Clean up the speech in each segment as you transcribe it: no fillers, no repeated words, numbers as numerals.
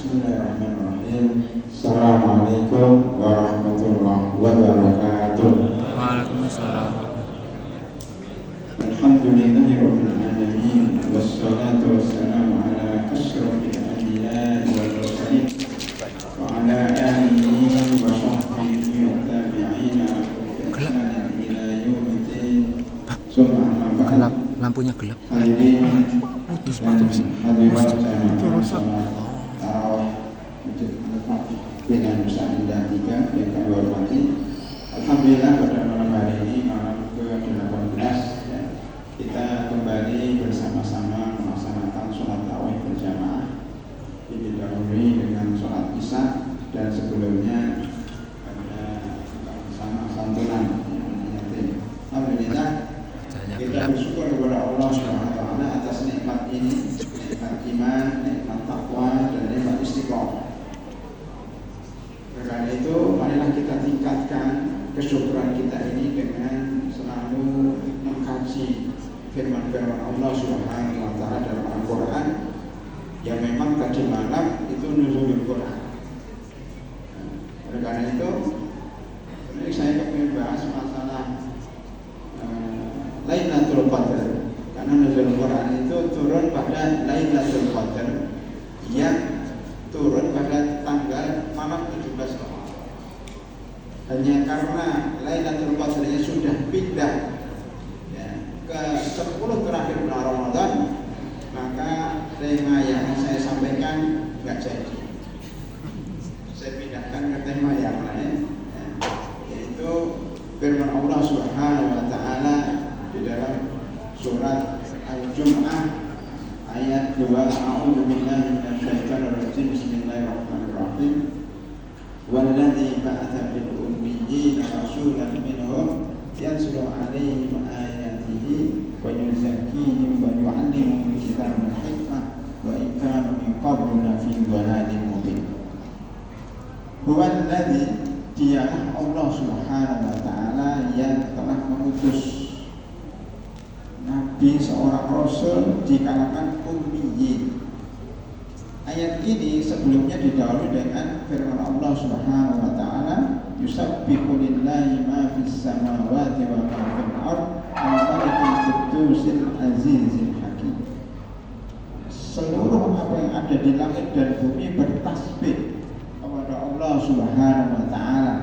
Bismillahirrahmanirrahim. Assalamualaikum warahmatullahi wabarakatuh. Waalaikumsalam. Alhamdulillahirabbil alamin wassalatu wassalamu ala asyrofil anbiya'i wal mursalin wa ala alihi wa sahbihi wa tabi'ina bi ihsanin ila yaumiddin. Summa amma ba'd. Lampunya gelap. Hadirin dan hadirat jamaah dengan Nusa Indah 3 yang kami hormati. Alhamdulillah pada malam hari ini, malam ke-18 ya, kita kembali bersama-sama melaksanakan sholat tarawih berjamaah. Didahului dengan sholat isya dan sebelumnya ada bersama santunan yatim. Alhamdulillah kita bersyukur kepada Allah Subhanahu wa taala atas nikmat ini, nikmat iman, nikmat takwa dan nikmat istiqomah. Karena itu, marilah kita tingkatkan kesyukuran kita ini dengan selalu mengkaji firman-firman Allah Subhanahu wa taala dalam Al-Qur'an yang memang tadi malam itu nuzulul Qur'an. Oleh karena itu, ini saya ingin bahas masalah Lailatul Qadar, karena nuzulul Quran itu turun pada Lailatul Qadar yang turun pada tanggal malam 17 Ramadan. Hanya karena Lailatul Qadarnya sudah pindah ya, ke 10 terakhir bulan Ramadan, maka tema yang saya sampaikan nggak jadi. Saya pindahkan ke tema yang lain ya, yaitu firman Allah Subhanahu wa taala di dalam surat Al-Jum'ah ayat 2. A'udzu billahi minasyaitonir rajim. Bismillahirrahmanirrahim. Walladzi ba'atsa fil ummiyyiina rasulan minhum yansuru 'alaihim ayatihi wa yuzakkihim wa yu'allimuhumul kitaba wal hikmah wa in kanu min qablu lafi dhalalin mubin. Huwallazi, dialah Allah Subhanahu wa taala yang telah mengutus Nabi seorang Rasul di kalangan ummiyin. Ayat ini sebelumnya didahului dengan firman Allah Subhanahu wa taala, yusabbihu lillahi ma fis samawati wa ma fil ardh al-malikul quddusil azizil hakim. Seluruh apa yang ada di langit dan bumi bertasbih kepada Allah Subhanahu wa taala,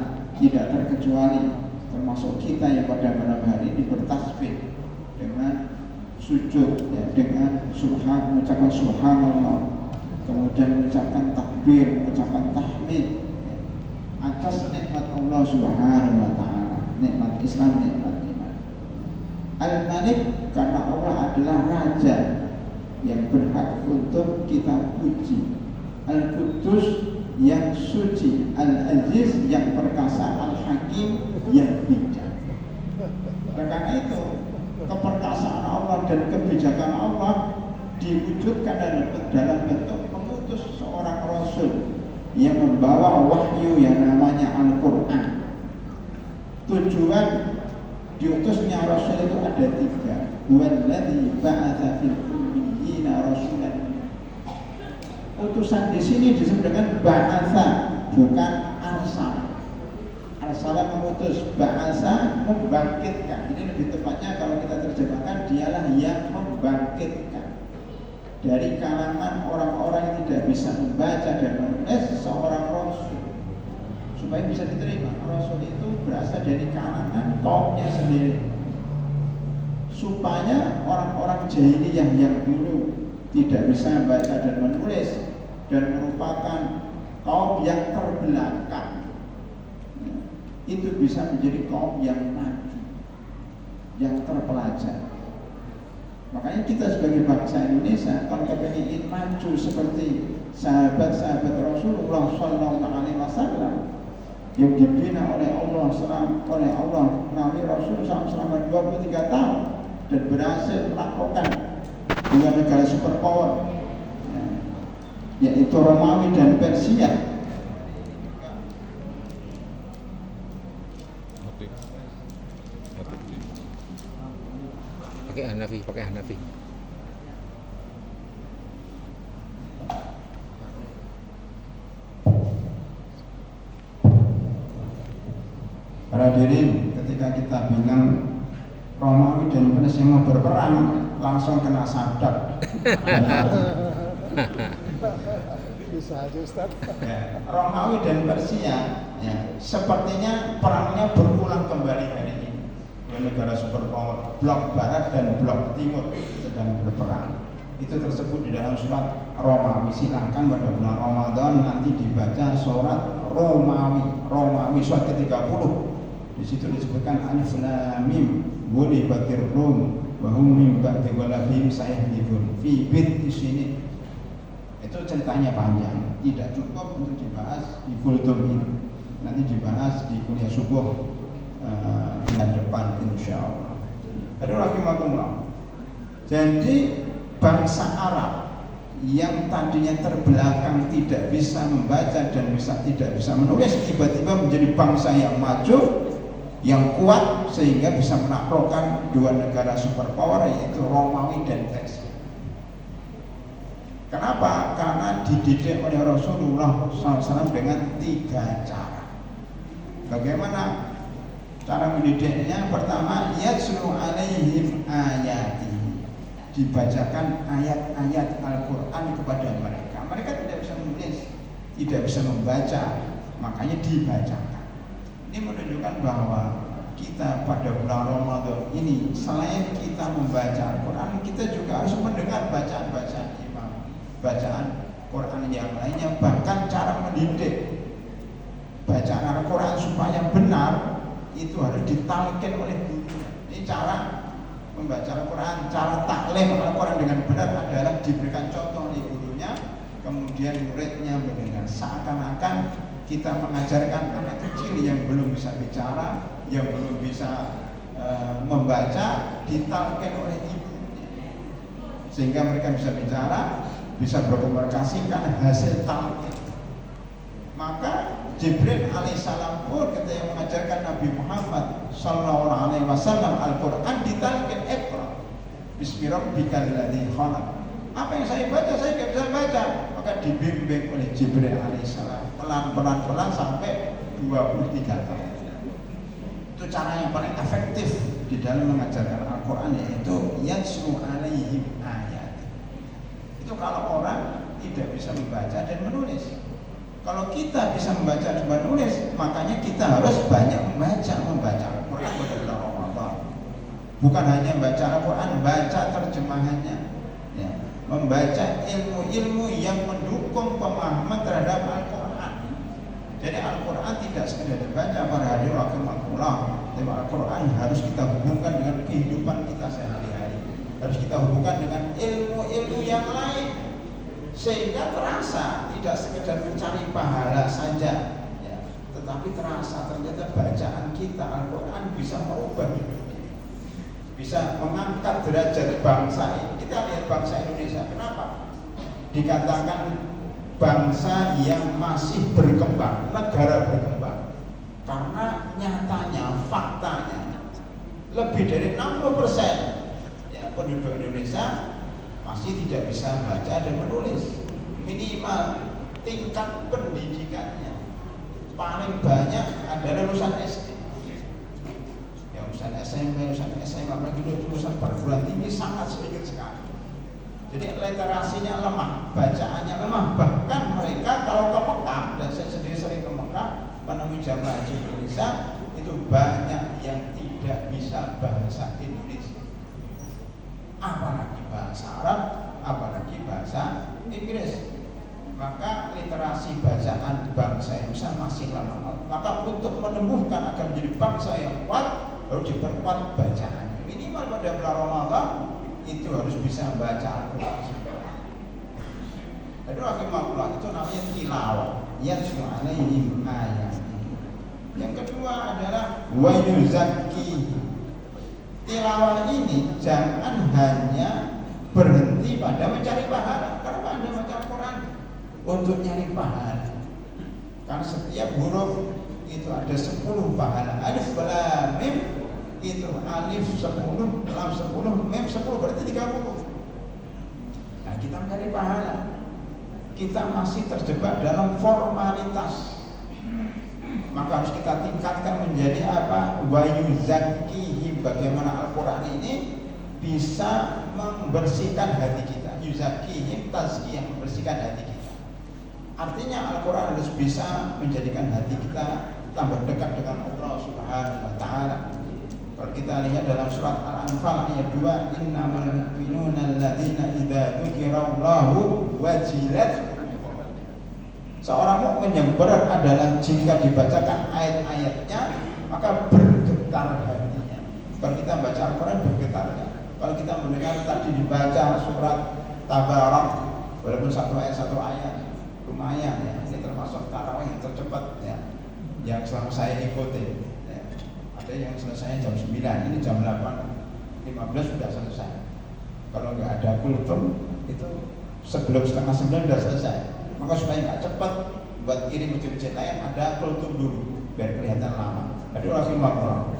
tidak terkecuali termasuk kita yang pada malam hari ini bertasbih dengan sujud ya, dengan mengucapkan subhanallah, kemudian mengucapkan takbir, mengucapkan tahmid ya, atas nikmat Allah Subhanahu wa taala, nikmat Islam, nikmat iman. Al-Malik, karena Allah adalah raja yang berhak untuk kita puji. Al-Quddus, yang suci. Al-Aziz, yang perkasa. Al-Hakim, yang bijak. Karena itu keperkasaan Allah dan kebijakan Allah diwujudkan dalam bentuk mengutus seorang Rasul yang membawa wahyu yang namanya Al-Quran. Tujuan diutusnya Rasul itu ada 3. Walladzi ba'atsa fil ummiyyiina rasulan. Utusan di sini disebut dengan ba'atsa, bukan arsal. Arsala mengutus, ba'asa membangkitkan. Ini lebih tepatnya kalau kita terjemahkan, dialah yang membangkitkan dari kalangan orang-orang yang tidak bisa membaca dan menulis seorang Rasul, supaya bisa diterima. Rasul itu berasal dari kalangan kaumnya sendiri, supaya orang-orang jahiliyah yang dulu tidak bisa membaca dan menulis dan merupakan kaum yang terbelakang itu bisa menjadi kaum yang maju, yang terpelajar. Makanya kita sebagai bangsa Indonesia, kalau kita ingin maju seperti sahabat-sahabat Rasulullah SAW yang dibina oleh Allah melalui Rasulullah selama 23 tahun dan berhasil melakukan 2 negara superpower, yaitu Romawi dan Persia. pakai Hanafi. Para hadirin, ketika kita bilang Romawi dan Persia mau berperang, langsung kena sadap. Bisa aja Ustaz. Ya, Romawi dan Persia, ya, sepertinya perangnya berulang kembali hari ini. Dua negara superpower, blok barat dan blok timur sedang berperang. Itu tersebut di dalam surat Romawi. Silahkan pada bulan Ramadan nanti dibaca surat Romawi surat ke-30. Di situ disebutkan Alif Lam Mim ghulibatir Rum wa hum min ba'di ghalabihim sayahlifun fi bid'i sinin. Itu ceritanya panjang, tidak cukup untuk dibahas di kultum ini. Nanti dibahas di kuliah subuh bulan depan insyaallah. Rahimakumullah. Jadi bangsa Arab yang tadinya terbelakang tidak bisa membaca dan tidak bisa menulis, tiba-tiba menjadi bangsa yang maju, yang kuat, sehingga bisa menaklukkan dua negara superpower yaitu Romawi dan Persia. Kenapa? Karena dididik oleh Rasulullah SAW dengan 3 cara. Bagaimana cara mendidiknya? Pertama, yatslu alaihim ayati, dibacakan ayat-ayat Al-Quran kepada mereka. Mereka tidak bisa menulis, tidak bisa membaca, makanya dibacakan. Ini menunjukkan bahwa kita pada bulan Ramadan ini, selain kita membaca Al-Quran, kita juga harus mendengar bacaan-bacaan imam, bacaan Quran yang lainnya. Bahkan cara mendidik bacaan Al-Quran supaya benar itu harus ditalkin oleh guru. Ini cara membaca Al-Quran, cara taklim Al-Quran dengan benar adalah diberikan contoh oleh gurunya, kemudian muridnya mendengar. Seakan-akan kita mengajarkan anak kecil yang belum bisa bicara, yang belum bisa membaca, ditalkin oleh ibunya, sehingga mereka bisa bicara, bisa berkomunikasi karena hasil talqin. Maka Jibril alaihissalam pun ketika mengajarkan Nabi Muhammad sallallahu alaihi wasallam Al-Quran, ditalqin, Iqra bismi rabbikal ladzi khalaq. Apa yang saya baca, saya tidak bisa baca, maka dibimbing oleh Jibril alaihissalam pelan-pelan sampai 23 tahun. Itu cara yang paling efektif di dalam mengajarkan Al-Quran, yaitu yatslu alaihim ayat. Itu kalau orang tidak bisa membaca dan menulis. Kalau kita bisa membaca dan menulis, makanya kita harus banyak membaca Al-Quran pada bulan Ramadan. Bukan hanya membaca Al-Quran, baca terjemahannya, ya, membaca ilmu-ilmu yang mendukung pemahaman terhadap Al-Quran. Jadi Al-Quran tidak sekedar dibaca para hadirin rahimakumullah, tapi Al-Quran harus kita hubungkan dengan kehidupan kita sehari-hari. Harus kita hubungkan dengan ilmu-ilmu yang lain, sehingga terasa tidak sekedar mencari pahala saja, ya, tetapi terasa ternyata bacaan kita Al-Quran bisa merubah hidup kita, bisa mengangkat derajat bangsa ini. Kita lihat bangsa Indonesia, kenapa dikatakan bangsa yang masih berkembang, negara berkembang? Karena nyatanya, faktanya, lebih dari 60% ya, penduduk Indonesia masih tidak bisa baca dan menulis. Minimal tingkat pendidikannya paling banyak adalah lulusan SD, ya, lulusan SMP, lulusan SMA, apalagi lulusan perguruan tinggi sangat sedikit sekali. Jadi literasinya lemah, bacaannya lemah. Bahkan mereka kalau ke Mekah, dan saya sendiri sering ke Mekah menemui jamaah haji Indonesia, itu banyak yang tidak bisa bahasa Indonesia, apalagi bahasa Arab, apalagi bahasa Inggris. Maka literasi bacaan bangsa Indonesia masih lemah. Maka untuk menumbuhkan agar menjadi bangsa yang kuat, harus diperkuat bacaan. Minimal pada bulan Ramadan itu harus bisa membaca Al-Quran. Jadi rahimahullah, itu namanya tilawah, yatslu alaihim ayat. Yang kedua adalah wa yuzakki. Tilawah ini jangan hanya berhenti pada mencari pahala. Karena Anda baca Al-Quran untuk nyari pahala, karena setiap huruf itu ada 10 pahala. Alif lam mim itu alif 10, lam 10, mim 10, berarti 30. Nah, kita mencari pahala, kita masih terjebak dalam formalitas. maka harus kita tingkatkan menjadi apa? Wa yuzakkihim, bagaimana Al-Quran ini bisa membersihkan hati kita. Yuzakkihim, tazkiyah, membersihkan hati kita. Artinya Al-Quran harus bisa menjadikan hati kita tambah dekat dengan Allah Subhanahu wa Ta'ala. Kalau kita lihat dalam surat Al-Anfal ayat 2, innamal mu'minuna alladzina idza dzukirallahu wajilat. Seorang mukmin yang benar adalah jika dibacakan ayat-ayatnya maka bergetar hatinya. Kalau kita baca Al-Quran bergetar ya. Kalau kita mendengar tadi dibaca surat Tabarak, walaupun satu ayat lumayan ya. Ini termasuk tarawih yang tercepat ya, yang selama saya ikuti ya. Ada yang selesai jam 9, ini jam 8:15 sudah selesai. Kalau nggak ada kultum itu sebelum 8:30 sudah selesai. Maka supaya nggak cepat, buat kirim masjid lain ada kultum dulu biar kelihatan lama. Aduh rahimahullah.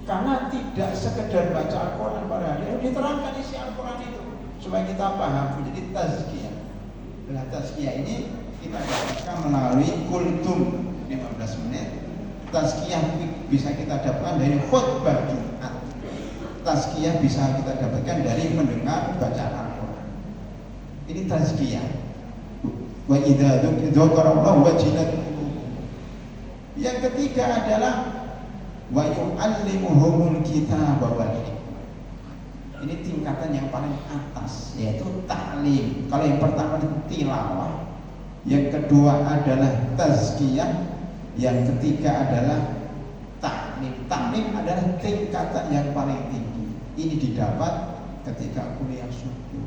Karena tidak sekedar baca Al-Quran pada hari ini, diterangkan isi Al-Quran itu supaya kita paham. Jadi tazkiyah. Nah, tazkiyah ini kita dapatkan melalui kultum 15 menit. Tazkiyah bisa kita dapatkan dari khutbah Jumat. Tazkiyah bisa kita dapatkan dari mendengar bacaan Al-Quran. Ini tazkiyah. Wa idza dzukirallahu wajilat qulubuhum. Yang ketiga adalah wa yu'allimuhumul kitaba wal hikmah. Ini tingkatan yang paling atas, yaitu ta'lim. Kalau yang pertama itu tilawah, yang kedua adalah tazkiyah, yang ketiga adalah ta'lim. Ta'lim adalah tingkatan yang paling tinggi. Ini didapat ketika kuliah subuh.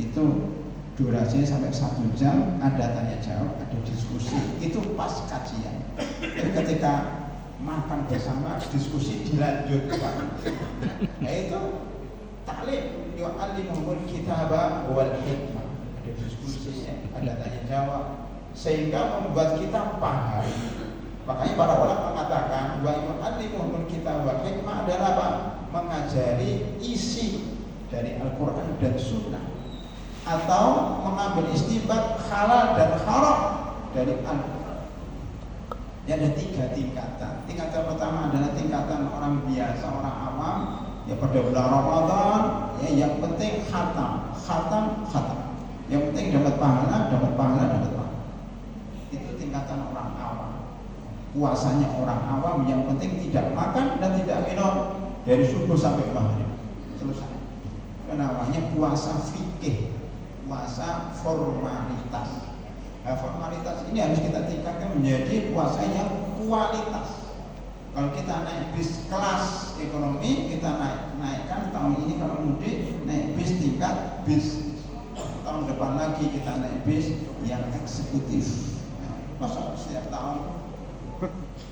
Itu durasinya sampai 1 jam, ada tanya jawab, ada diskusi. Itu pas kajian. Jadi ketika makan bersama, diskusi dilanjutkan. Nah itu taklim, yu'allimuhumul kitaba wal hikmah. Ada diskusi, ada tanya jawab, sehingga membuat kita paham. Makanya para ulama mengatakan wa yu'allimuhumul kitaba wal hikmah adalah apa? Mengajari isi dari Al-Quran dan Sunnah, atau mengambil istinbat halal dan haram dari Al-Quran. Ya, ada 3 tingkatan. Tingkatan pertama adalah tingkatan orang biasa, orang awam, ya pada bulan Ramadan, ya yang penting khatam. Yang penting dapat pahala. Itu tingkatan orang awam. Puasanya orang awam yang penting tidak makan dan tidak minum dari subuh sampai maghrib. Selesai. Namanya puasa fikih. Puasa formalitas. Nah, formalitas ini harus kita tingkatkan menjadi puasa yang kualitas. Kalau kita naik bis kelas ekonomi, kita naikkan tahun ini kalau mudik naik bis tingkat bis. Tahun depan lagi kita naik bis yang eksekutif. Masa setiap tahun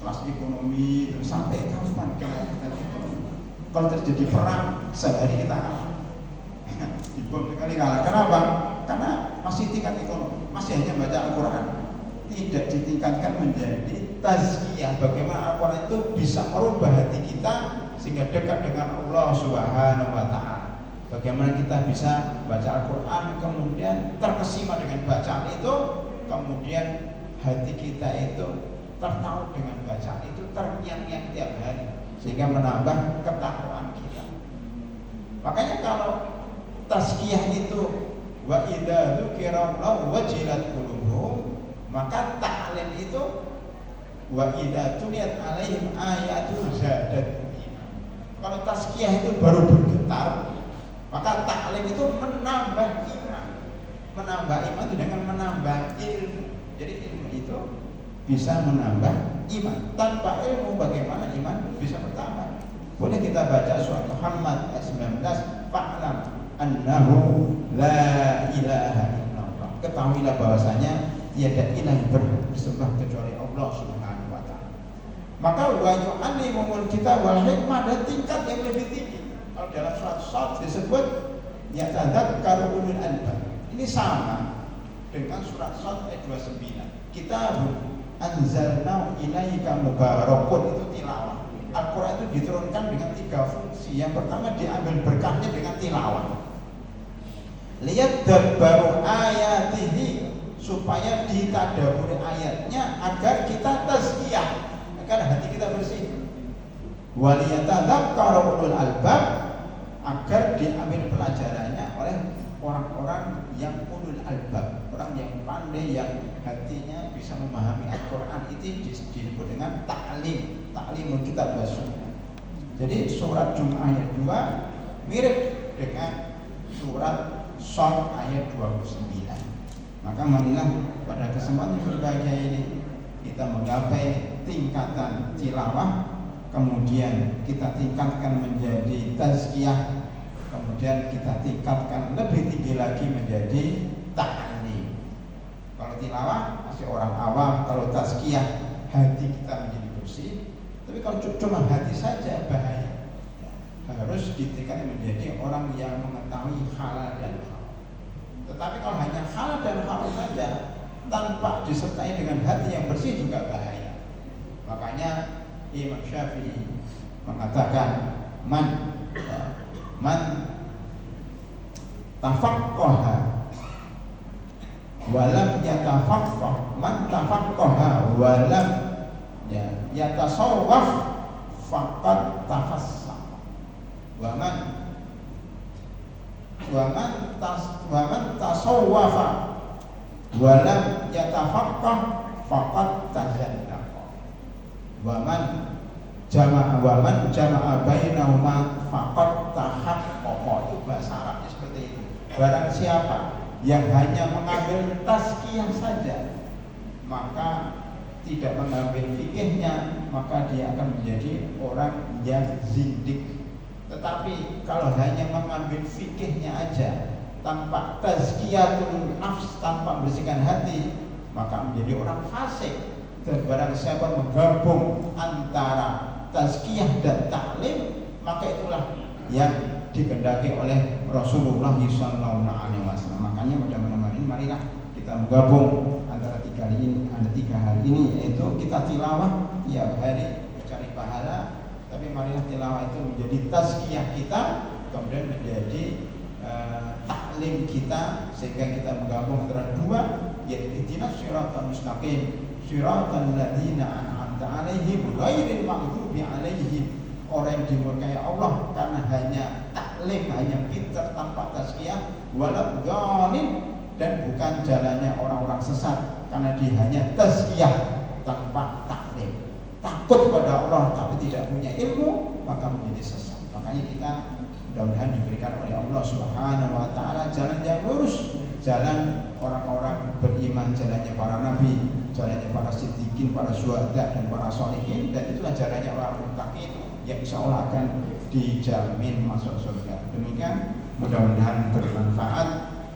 kelas ekonomi terus sampai kapan kita ekonomi? Kalau terjadi perang sehari kita kalah. Dibom sekali kalah. Kenapa? Karena masih tingkat ekonomi, masih hanya baca Al-Quran, tidak ditingkatkan menjadi tazkiyah. Bagaimana Al-Quran itu bisa merubah hati kita sehingga dekat dengan Allah Subhanahu wa Ta'ala. Bagaimana kita bisa baca Al-Quran kemudian terkesima dengan bacaan itu, kemudian hati kita itu tertaut dengan bacaan itu, terngiang-ngiang tiap hari sehingga menambah ketakwaan kita. Makanya kalau tazkiyah itu wa idza dzukirallahu wajilat qulubuhum, maka ta'lim itu wa idza tuliyat alaihim ayatul zadatuhum iman. Kalau tazkiyah itu baru bergetar, maka ta'lim itu menambah iman. Menambah iman itu dengan menambah ilmu. Jadi ilmu itu bisa menambah iman. Tanpa ilmu bagaimana iman bisa bertambah? Boleh kita baca surat Muhammad ayat 19, fa'lam annahu la ilaha illallah. Ketahuilah bahwasanya tiada ilah yang berhak disembah kecuali Allah Subhanahu wa Ta'ala. Maka wa yu'allimul kitab wal hikmah ada tingkat yang lebih tinggi. Kalau dalam surat Shad disebut yatadzakkaru ulul albab. Ini sama dengan surat Shad ayat 29. Kitabun anzalnahu ilaika mubarakun, itu tilawah. Al-Quran itu diturunkan dengan 3 fungsi. Yang pertama diambil berkahnya dengan tilawah. Lihat dabbaru ayatihi, supaya ditadaburi ayatnya agar kita tazkiyah, agar hati kita bersih. Waliyatadzakkaru ulul albab, agar diambil pelajarannya oleh orang-orang yang ulul albab, orang yang pandai, yang hatinya bisa memahami Al-Quran. Itu disebut dengan ta'limul kitab wa sunnah. Jadi surat Jum'ah ayat 2 mirip dengan surat Shad ayat 29. Maka marilah pada kesempatan berbahagia ini kita menggapai tingkatan tilawah, kemudian kita tingkatkan menjadi tazkiyah, kemudian kita tingkatkan lebih tinggi lagi menjadi ta'lim. Kalau tilawah masih orang awam, kalau tazkiyah hati kita menjadi bersih. Tapi kalau cuma hati saja bahaya. Harus ditingkatkan menjadi orang yang mengetahui halal dan haram. Tetapi kalau hanya halal dan haram saja tanpa disertai dengan hati yang bersih juga bahaya. Makanya Imam Syafi'i mengatakan man tafaqqaha walam yatafaqqah, man tafaqqaha walam yatasawwaf faqad tafassah, wa man tasawwafa walam yatafaqqah faqad tazandaqa, wa man jama'a bainahuma faqad tahaqqaqa. Itu bahasa Arabnya seperti itu. Barang siapa yang hanya mengambil tazkiyah saja, maka tidak mengambil fikihnya, maka dia akan menjadi orang yang zindik. Tetapi kalau hanya mengambil fikihnya aja tanpa tazkiyatul nafs, tanpa membersihkan hati, maka menjadi orang fasik. Dan barang siapa menggabung antara tazkiyah dan ta'lim, maka itulah yang dikehendaki oleh Rasulullah SAW. Makanya mudah-mudahan ini marilah kita menggabung antara tiga hal ini, yaitu kita tilawah tiap hari mencari pahala, tapi marilah tilawah itu menjadi tazkiyah kita, kemudian menjadi taklim kita, sehingga kita menggabung antara dua, yaitu ihdinas siratal mustaqim siratal ladzina an'amta 'alaihim ghairil maghdubi 'alaihim. Orang yang dimurkai Allah karena hanya taklim, hanya pintar tanpa tazkiyah, walad dhalim, dan bukan jalannya orang-orang sesat karena dia hanya tazkiyah tanpa taklim. Takut pada Allah tapi tidak punya ilmu, maka menjadi sesat. Makanya kita mudah-mudahan diberikan oleh Allah Subhanahu wa taala jalan yang lurus, jalan orang-orang beriman, jalannya para nabi, jalannya para siddiqin, para syuhada dan para sholihin, dan itulah jalannya orang muttaqin yang insya Allah akan dijamin masuk surga. Demikian, mudah-mudahan bermanfaat.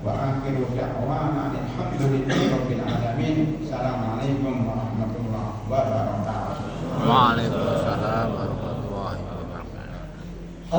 Wa akhiru da'wana alhamdulillahi rabbil alamin. Assalamualaikum warahmatullahi wabarakatuh. Waalaikumsalam warahmatullahi wabarakatuh.